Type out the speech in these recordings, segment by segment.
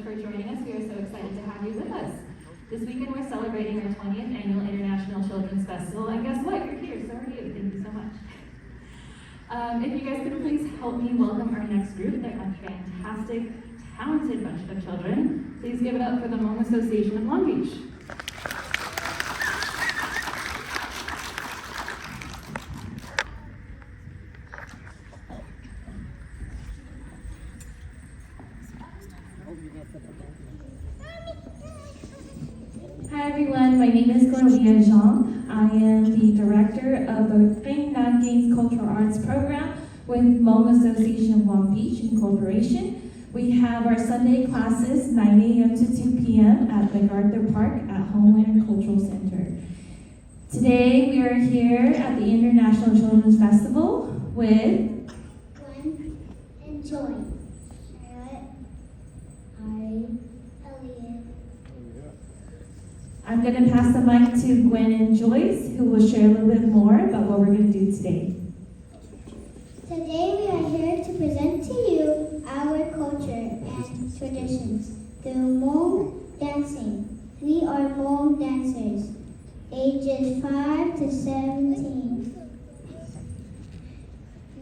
for joining us. We are so excited to have you with us. This weekend we're celebrating our 20th Annual International Children's Festival, and guess what? You're here, so are you. Thank you so much. If you guys could please help me welcome our next group. They're a fantastic, talented bunch of children. Please give it up for the Hmoob Association of Long Beach. Hi everyone, my name is Xeem. I am the director of the Xeem Cultural Arts Program with Hmoob Association of Long Beach Incorporation. We have our Sunday classes 9 a.m. to 2 p.m. at MacArthur Park at Homeland Cultural Center. Today we are here at the International Children's Festival with Gwen and Joy. Charlotte, Ari, Elliot. I'm going to pass the mic to Gwen and Joyce, who will share a little bit more about what we're going to do today. Today we are here to present to you our culture and traditions through Hmoob dancing. We are Hmoob dancers, ages 5 to 17.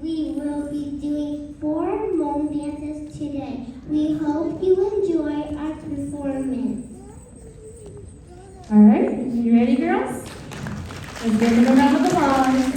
We will be doing 4 Hmoob dances today. We hope you enjoy our performance. All right, you ready, girls? Let's give them a round of applause.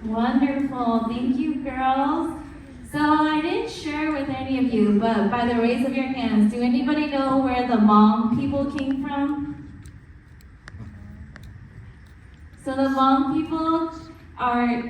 Wonderful, thank you, girls. So I didn't share with any of you, but by the raise of your hands, do anybody know where the Hmong people came from? So the Hmong people are